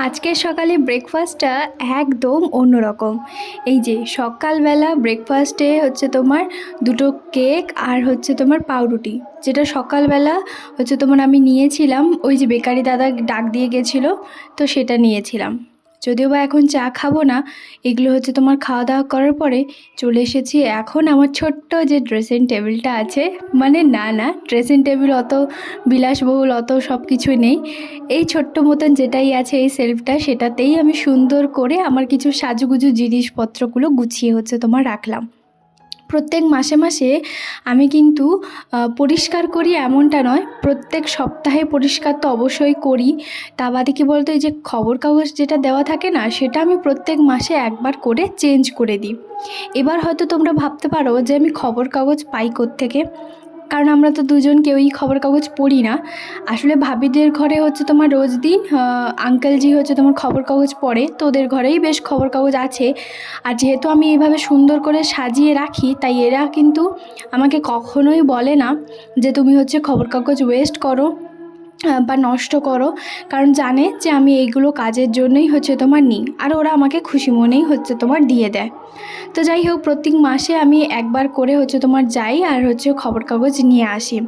আজকের সকালে ব্রেকফাস্টটা একদম অন্যরকম। এই যে সকালবেলা ব্রেকফাস্টে হচ্ছে তোমার দুটো কেক আর হচ্ছে তোমার পাউরুটি, যেটা সকালবেলা হচ্ছে তোমার আমি নিয়েছিলাম, ওই যে বেকারি দাদা ডাক দিয়ে গেছিলো, তো সেটা নিয়েছিলাম। যদিও বা এখন চা খাবো না, এগুলো হচ্ছে তোমার খাওয়া দাওয়া করার পরে চলে এসেছি এখন আমার ছোট্ট যে ড্রেসিং টেবিলটা আছে, মানে না ড্রেসিং টেবিল অত বিলাসবহুল অত সব কিছু নেই, এই ছোট্ট মতন যেটাই আছে এই সেলফটা, সেটাতেই আমি সুন্দর করে আমার কিছু সাজুগুজু জিনিসপত্রগুলো গুছিয়ে হচ্ছে তোমার রাখলাম। প্রত্যেক মাসে মাসে আমি কিন্তু পরিষ্কার করি এমনটা নয়, প্রত্যেক সপ্তাহে পরিষ্কার তো অবশ্যই করি। তা বাদে কী বলতো, এই যে খবর কাগজ যেটা দেওয়া থাকে না, সেটা আমি প্রত্যেক মাসে একবার করে চেঞ্জ করে দিই। এবার হয়তো তোমরা ভাবতে পারো যে আমি খবর কাগজ পাই কোত্থেকে, কারণ আমরা তো দুজন কেউই খবর কাগজ পড়ি না। আসলে ভাবিদের ঘরে হচ্ছে তোমার রোজ দিন আঙ্কেলজি হচ্ছে তোমার খবর কাগজ পড়ে, তো ওদের ঘরেই বেশ খবর কাগজ আছে। আর যেহেতু আমি এইভাবে সুন্দর করে সাজিয়ে রাখি, তাই এরা কিন্তু আমাকে কখনোই বলে না যে তুমি হচ্ছে খবর কাগজ ওয়েস্ট করো বা নষ্ট করো, কারণ জানে যে আমি এইগুলো কাজের জন্যই হচ্ছে তোমার নিই, আর ওরা আমাকে খুশি মনেই হচ্ছে তোমার দিয়ে দেয়। তো যাই হোক, প্রত্যেক মাসে আমি একবার করে হচ্ছে তোমার যাই আর হচ্ছে খবর কাগজ নিয়ে আসি,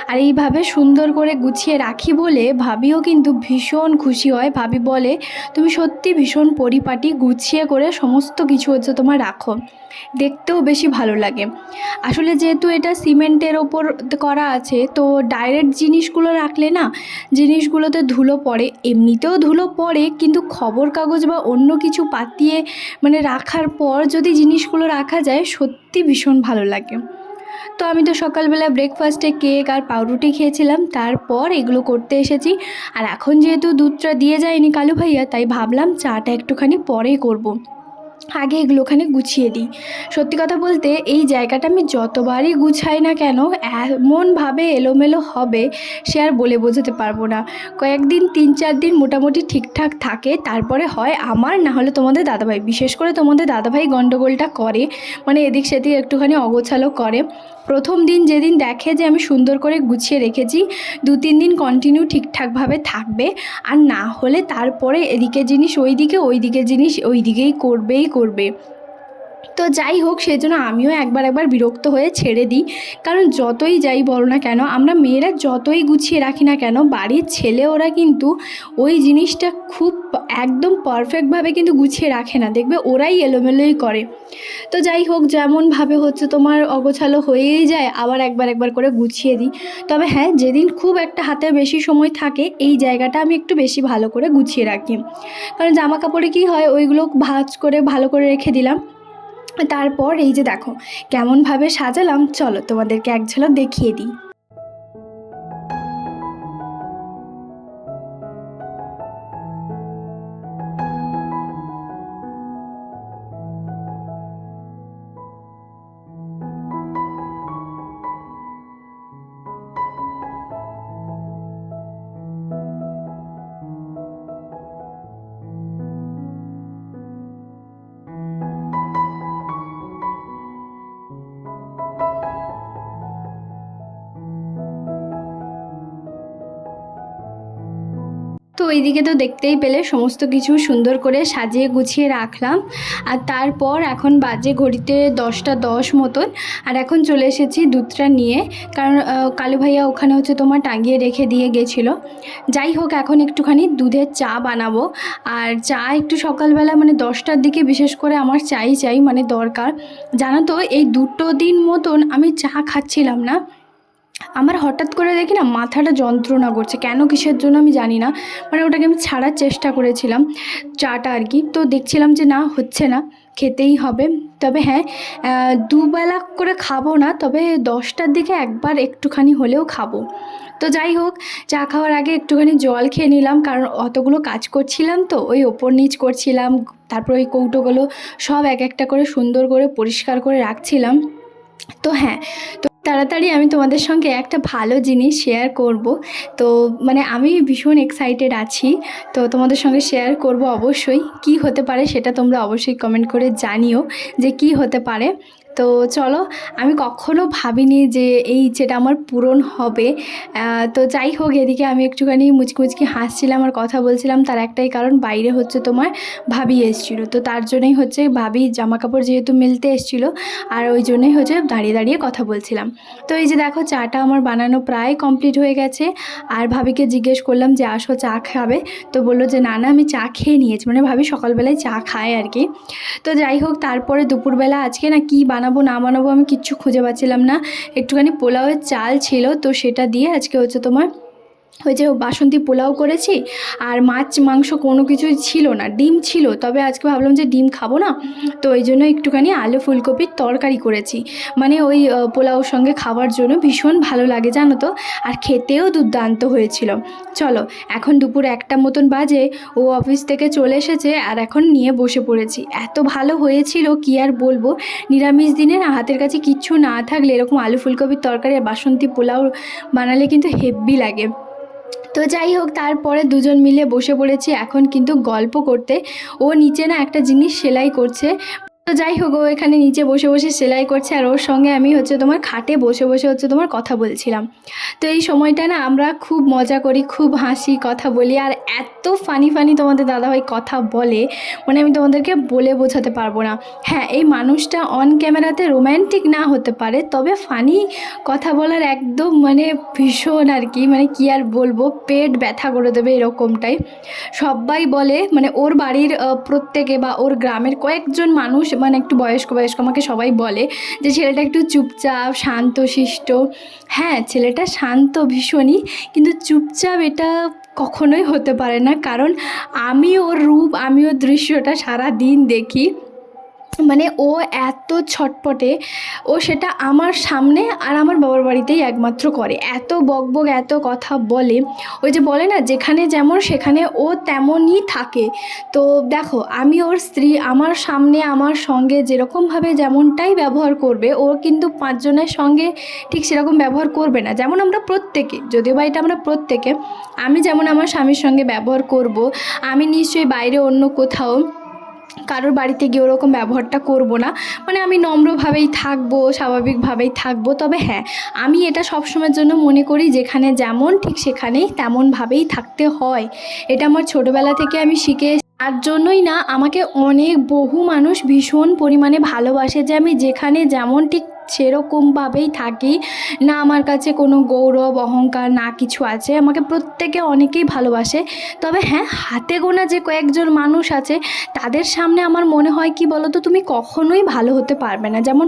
আর এইভাবে সুন্দর করে গুছিয়ে রাখি বলে ভাবিও কিন্তু ভীষণ খুশি হয়। ভাবি বলে তুমি সত্যি ভীষণ পরিপাটি, গুছিয়ে করে সমস্ত কিছু হচ্ছে তোমার রাখো, দেখতেও বেশি ভালো লাগে। আসলে যেহেতু এটা সিমেন্টের ওপর করা আছে, তো ডাইরেক্ট জিনিসগুলো রাখলে না জিনিসগুলোতে ধুলো পড়ে, এমনিতেও ধুলো পড়ে, কিন্তু খবর কাগজ বা অন্য কিছু পাতিয়ে মানে রাখার পর যদি জিনিসগুলো রাখা যায়, সত্যি ভীষণ ভালো লাগে। তো আমি তো সকালবেলা ব্রেকফাস্টে কেক আর পাউরুটি খেয়েছিলাম, তারপর এগুলো করতে এসেছি। আর এখন যেহেতু দুধটা দিয়ে যায়নি কালু ভাইয়া, তাই ভাবলাম চাটা একটুখানি পরে করব, আগে এগুলোখানে গুছিয়ে দিই। সত্যি কথা বলতে এই জায়গাটা আমি যতবারই গুছাই না কেন, এমনভাবে এলোমেলো হবে সে আর বলে বোঝাতে পারবো না। কয়েকদিন 3-4 দিন মোটামুটি ঠিকঠাক থাকে, তারপরে হয় আমার, না হলে তোমাদের দাদাভাই, বিশেষ করে তোমাদের দাদাভাই গণ্ডগোলটা করে, মানে এদিক সেদিক একটুখানি অগোছালো করে। প্রথম দিন যেদিন দেখে যে আমি সুন্দর করে গুছিয়ে রেখেছি, 2-3 দিন কন্টিনিউ ঠিকঠাকভাবে থাকবে, আর না হলে তারপরে এদিকে জিনিস ওইদিকে, ওইদিকে জিনিস ওইদিকেই করবে। তো যাই হোক, সেজন্য আমিও একবার বিরক্ত হয়ে ছেড়ে দিই, কারণ যতই যাই বলো না কেন, আমরা মেয়েরা যতই গুছিয়ে রাখি না কেন, বাড়ির ছেলে ওরা কিন্তু ওই জিনিসটা খুব একদম পারফেক্টভাবে কিন্তু গুছিয়ে রাখে না, দেখবে ওরাই এলোমেলোই করে। তো যাই হোক, যেমনভাবে হচ্ছে তোমার অগোছালো হয়েই যায়, আবার একবার করে গুছিয়ে দিই। তবে হ্যাঁ, যেদিন খুব একটা হাতে বেশি সময় থাকে, এই জায়গাটা আমি একটু বেশি ভালো করে গুছিয়ে রাখি, কারণ জামা কাপড়ে কী হয়, ওইগুলো ভাঁজ করে ভালো করে রেখে দিলাম। তারপর এই যে দেখো কেমনভাবে সাজালাম, চলো তোমাদেরকে এক ঝলক দেখিয়ে দিই। তো এইদিকে তো দেখতেই পেলে সমস্ত কিছু সুন্দর করে সাজিয়ে গুছিয়ে রাখলাম। আর তারপর এখন বাজে ঘড়িতে 10টা 10 মতন, আর এখন চলে এসেছি দুধটা নিয়ে, কারণ কালু ভাইয়া ওখানে হচ্ছে তোমার টাঙিয়ে রেখে দিয়ে গেছিলো। যাই হোক, এখন একটুখানি দুধের চা বানাবো। আর চা একটু সকালবেলা মানে 10টার দিকে বিশেষ করে আমার চাই মানে দরকার। জানো তো, এই 2 দিন মতন আমি চা খাচ্ছিলাম না, আমার হঠাৎ করে দেখি না মাথাটা যন্ত্রণা করছে, কেন কিসের জন্য আমি জানি না। মানে ওটাকে আমি ছাড়ার চেষ্টা করেছিলাম চাটা আর কি, তো দেখছিলাম যে না হচ্ছে না, খেতেই হবে। তবে হ্যাঁ, দুবেলা করে খাবো না, তবে 10টার দিকে একবার একটুখানি হলেও খাবো। তো যাই হোক, চা খাওয়ার আগে একটুখানি জল খেয়ে নিলাম, কারণ অতগুলো কাজ করছিলাম তো, ওই ওপর নিচ করছিলাম, তারপর ওই কৌটোগুলো সব এক একটা করে সুন্দর করে পরিষ্কার করে রাখছিলাম। তো হ্যাঁ, তো তাড়াতাড়ি আমি তোমাদের সঙ্গে একটা ভালো জিনিস শেয়ার করব। তো মানে আমি ভীষণ এক্সাইটেড আছি, তো তোমাদের সঙ্গে শেয়ার করব অবশ্যই। কি হতে পারে সেটা তোমরা অবশ্যই কমেন্ট করে জানিও যে কি হতে পারে। তো চলো, আমি কখনো ভাবিনি যে এই ইচ্ছেটা আমার পূরণ হবে। তো যাই হোক, এদিকে আমি একটুখানি মুচকি মুচকি হাসছিলাম আর কথা বলছিলাম, তার একটাই কারণ, বাইরে হচ্ছে তোমার ভাবি এসেছিলো, তো তার জন্যই হচ্ছে ভাবি জামা কাপড় যেহেতু মেলতে এসেছিলো, আর ওই জন্যই হচ্ছে দাঁড়িয়ে দাঁড়িয়ে কথা বলছিলাম। তো এই যে দেখো, চাটা আমার বানানো প্রায় কমপ্লিট হয়ে গেছে। আর ভাবিকে জিজ্ঞেস করলাম যে আসো চা খাবে, তো বললো যে না না, আমি চা খেয়ে নিয়েছি, মানে ভাবি সকালবেলায় চা খায় আর কি। তো যাই হোক, তারপরে দুপুরবেলা আজকে না কি বানাবো না বানাবো আমি কিচ্ছু খুঁজে পাচ্ছিলাম না। একটুখানি পোলাওয়ের চাল ছিল, তো সেটা দিয়ে আজকে হচ্ছে তোমার ওই যে বাসন্তী পোলাও করেছি। আর মাছ মাংস কোনো কিছুই ছিল না, ডিম ছিল, তবে আজকে ভাবলাম যে ডিম খাবো না, তো ওই জন্য একটুখানি আলু ফুলকপির তরকারি করেছি, মানে ওই পোলাওর সঙ্গে খাওয়ার জন্য ভীষণ ভালো লাগে জানো তো, আর খেতেও দুর্দান্ত হয়েছিল। চলো, এখন দুপুর 1টা মতন বাজে, ও অফিস থেকে চলে এসেছে আর এখন নিয়ে বসে পড়েছি। এত ভালো হয়েছিল কি আর বলবো, নিরামিষ দিনে না হাতের কাছে কিচ্ছু না থাকলে এরকম আলু ফুলকপির তরকারি আর বাসন্তী পোলাও বানালে কিন্তু হেব্বি লাগে। তো যাই হোক, তারপরে দুজন মিলে বসে পড়েছি এখন কিন্তু গল্প করতে। ও নিচে না একটা জিনিস সেলাই করছে, তো যাই হোক, ও এখানে নিচে বসে বসে সেলাই করছে, আর ওর সঙ্গে আমি হচ্ছে তোমার খাটে বসে বসে হচ্ছে তোমার কথা বলছিলাম। তো এই সময়টা না আমরা খুব মজা করি, খুব হাসি, কথা বলি, আর এত ফানি ফানি তোমাদের দাদাভাই কথা বলে, মানে আমি তোমাদেরকে বলে বোঝাতে পারবো না। হ্যাঁ, এই মানুষটা অন ক্যামেরাতে রোম্যান্টিক না হতে পারে, তবে ফানি কথা বলার একদম মানে ভীষণ আর কি, মানে কি আর বলবো, পেট ব্যথা করে দেবে এরকমটাই। সবাই বলে, মানে ওর বাড়ির প্রত্যেকে বা ওর গ্রামের কয়েকজন মানুষ, মানে একটু বয়স্ক বয়স্ক, আমাকে সবাই বলে যে ছেলেটা একটু চুপচাপ শান্ত শিষ্ট। হ্যাঁ, ছেলেটা শান্ত ভীষণই, কিন্তু চুপচাপ এটা কখনোই হতে পারে না, কারণ আমি ওর রূপ, আমি ওর দৃশ্যটা সারা দিন দেখি। মানে ও এত ছটপটে, ও সেটা আমার সামনে আর আমার বাবার বাড়িতেই একমাত্র করে, এত বকবক, এত কথা বলে। ওই যে বলে না, যেখানে যেমন সেখানে ও তেমনই থাকে। তো দেখো, আমি ওর স্ত্রী, আমার সামনে আমার সঙ্গে যেরকমভাবে যেমনটাই ব্যবহার করবে, ও কিন্তু 5 জনের সঙ্গে ঠিক সেরকম ব্যবহার করবে না, যেমন আমরা প্রত্যেকে, যদিও বা এটা আমরা প্রত্যেকে, আমি যেমন আমার স্বামীর সঙ্গে ব্যবহার করব, আমি নিশ্চয়ই বাইরে অন্য কোথাও কারোর বাড়িতে গিয়ে ওরকম ব্যবহারটা করব না। মানে আমি নম্রভাবেই থাকবো, স্বাভাবিকভাবেই থাকবো। তবে হ্যাঁ, আমি এটা সবসময়ের জন্য মনে করি, যেখানে যেমন ঠিক সেখানেই তেমনভাবেই থাকতে হয়। এটা আমার ছোটোবেলা থেকে আমি শিখে, তার জন্যই না আমাকে অনেক বহু মানুষ ভীষণ পরিমাণে ভালোবাসে, যে আমি যেখানে যেমন ঠিক সেরকমভাবেই থাকি, না আমার কাছে কোনো গৌরব অহংকার না কিছু আছে, আমাকে প্রত্যেকে অনেকেই ভালোবাসে। তবে হ্যাঁ, হাতে গোনা যে কয়েকজন মানুষ আছে, তাদের সামনে আমার মনে হয় কি বলতো, তুমি কখনোই ভালো হতে পারবে না। যেমন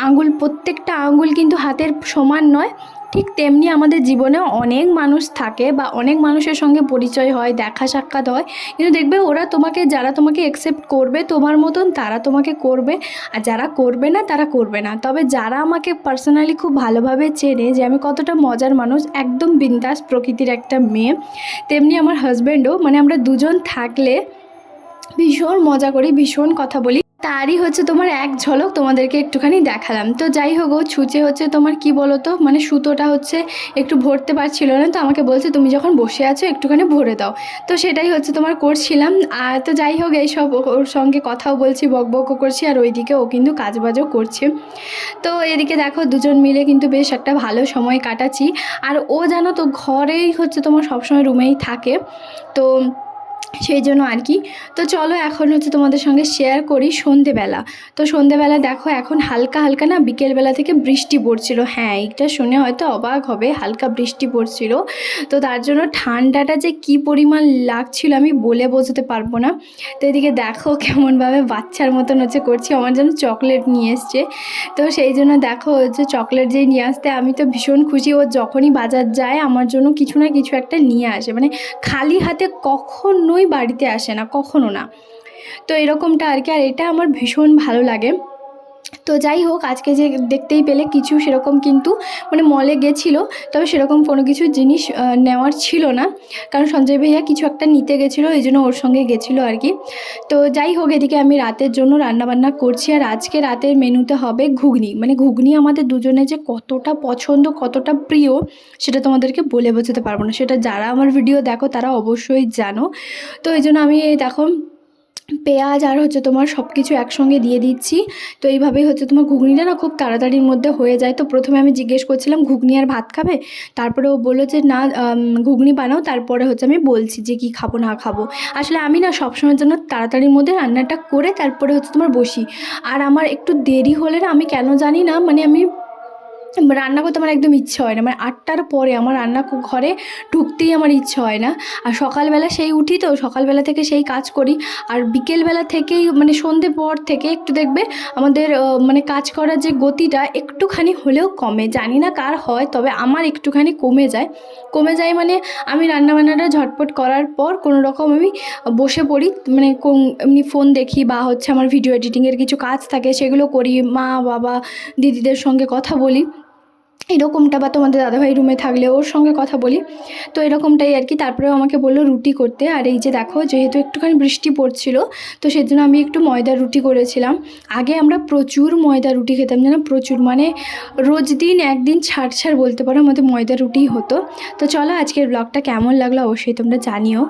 আঙুল, প্রত্যেকটা আঙুল কিন্তু হাতের সমান নয়, ঠিক তেমনি আমাদের জীবনে অনেক মানুষ থাকে বা অনেক মানুষের সঙ্গে পরিচয় হয়, দেখা সাক্ষাৎ হয়, কিন্তু দেখবে ওরা তোমাকে, যারা তোমাকে অ্যাকসেপ্ট করবে তোমার মতন, তারা তোমাকে করবে, আর যারা করবে না তারা করবে না। তবে যারা আমাকে পার্সোনালি খুব ভালোভাবে চেনে যে আমি কতটা মজার মানুষ, একদম বিন্দাস প্রকৃতির একটা মেয়ে, তেমনি আমার হাজব্যান্ডও, মানে আমরা দুজন থাকলে ভীষণ মজা করি, ভীষণ কথা বলি। তারই হচ্ছে তোমার এক ঝলক তোমাদেরকে একটুখানি দেখালাম। তো যাই হোক, ও ছুঁচে হচ্ছে তোমার কি বলো তো, মানে সুতোটা হচ্ছে একটু ভরতে পারছিল না, তো আমাকে বলছে তুমি যখন বসে আছো একটুখানি ভরে দাও। তো সেটাই হচ্ছে তোমার করছিলাম। আর তো যাই হোক, এইসব ওর সঙ্গে কথাও বলছি, বকবকও করছি, আর ওইদিকে ও কিন্তু কাজবাজও করছে। তো এদিকে দেখো, দুজন মিলে কিন্তু বেশ একটা ভালো সময় কাটাচ্ছি। আর ও জানো তো, ঘরেই হচ্ছে তোমার সবসময় রুমেই থাকে, তো সেই জন্য আর কি। তো চলো, এখন হচ্ছে তোমাদের সঙ্গে শেয়ার করি সন্ধেবেলা। তো সন্ধেবেলা দেখো, এখন হালকা হালকা না বিকেলবেলা থেকে বৃষ্টি পড়ছিল। হ্যাঁ, এটা শুনে হয়তো অবাক হবে, হালকা বৃষ্টি পড়ছিল, তো তার জন্য ঠান্ডাটা যে কি পরিমাণ লাগছিল আমি বলে বোঝাতে পারবো না। তো এদিকে দেখো কেমনভাবে বাচ্চার মতন হচ্ছে করছি, আমার জন্য চকলেট নিয়ে এসছে। তো সেই জন্য দেখো হচ্ছে চকলেট যেই নিয়ে আসতে আমি তো ভীষণ খুশি। ও যখনই বাজার যায় আমার জন্য কিছু না কিছু একটা নিয়ে আসে, মানে খালি হাতে কখনোই বাড়িতে আসে না, কখনো না। তো এরকমটা আর কি, আর এটা আমার ভীষণ ভালো লাগে। তো যাই হোক, আজকে যে দেখতেই পেলে কিছু সেরকম কিন্তু, মানে মলে গেছিলো, তবে সেরকম কোনো কিছু জিনিস নেওয়ার ছিল না, কারণ সঞ্জয় ভাইয়া কিছু একটা নিতে গেছিলো, এই জন্য ওর সঙ্গে গেছিলো আর কি। তো যাই হোক, এদিকে আমি রাতের জন্য রান্নাবান্না করছি, আর আজকে রাতের মেনুতে হবে ঘুগনি। মানে ঘুগনি আমাদের দুজনে যে কতটা পছন্দ, কতটা প্রিয়, সেটা তোমাদেরকে বলে বোঝাতে পারবো না। সেটা যারা আমার ভিডিও দেখো তারা অবশ্যই জানো। তো এই জন্য আমি দেখো পেঁয়াজ আর হচ্ছে তোমার সব কিছু একসঙ্গে দিয়ে দিচ্ছি। তো এইভাবেই হচ্ছে তোমার ঘুগনিটা না খুব তাড়াতাড়ির মধ্যে হয়ে যায়। তো প্রথমে আমি জিজ্ঞেস করছিলাম ঘুগনি আর ভাত খাবে, তারপরে ও বললো যে না ঘুগনি বানাও, তারপরে হচ্ছে আমি বলছি যে কি খাবো না খাবো। আসলে আমি না সবসময়ের জন্য তাড়াতাড়ির মধ্যে রান্নাটা করে তারপরে হচ্ছে তোমার বসি। আর আমার একটু দেরি হলে না, আমি কেন জানি না, মানে আমি রান্না করতে আমার একদম ইচ্ছে হয় না, মানে 8টার পরে আমার ঘরে ঢুকতেই আমার ইচ্ছে হয় না। আর সকালবেলা সেই উঠি, তো সকালবেলা থেকে সেই কাজ করি। আর বিকেলবেলা থেকেই মানে সন্ধে পর থেকে একটু দেখবে আমাদের মানে কাজ করার যে গতিটা একটুখানি হলেও কমে, জানি না কার হয়, তবে আমার একটুখানি কমে যায় মানে আমি রান্নাবান্নাটা ঝটপট করার পর কোনো রকম আমি বসে পড়ি, মানে এমনি ফোন দেখি বা হচ্ছে আমার ভিডিও এডিটিংয়ের কিছু কাজ থাকে সেগুলো করি, মা বাবা দিদিদের সঙ্গে কথা বলি এরকমটা, বা তোমাদের দাদাভাই রুমে থাকলে ওর সঙ্গে কথা বলি। তো এরকমটাই আর কি। তারপরেও আমাকে বললো রুটি করতে। আর এই যে দেখো, যেহেতু একটুখানি বৃষ্টি পড়ছিল, তো সেজন্য আমি একটু ময়দার রুটি করেছিলাম। আগে আমরা প্রচুর ময়দা রুটি খেতাম, যেন প্রচুর, মানে রোজ দিন একদিন ছাড় বলতে পারো আমাদের ময়দা রুটিই হতো। তো চলো, আজকের ব্লগটা কেমন লাগলো অবশ্যই তোমরা জানিও।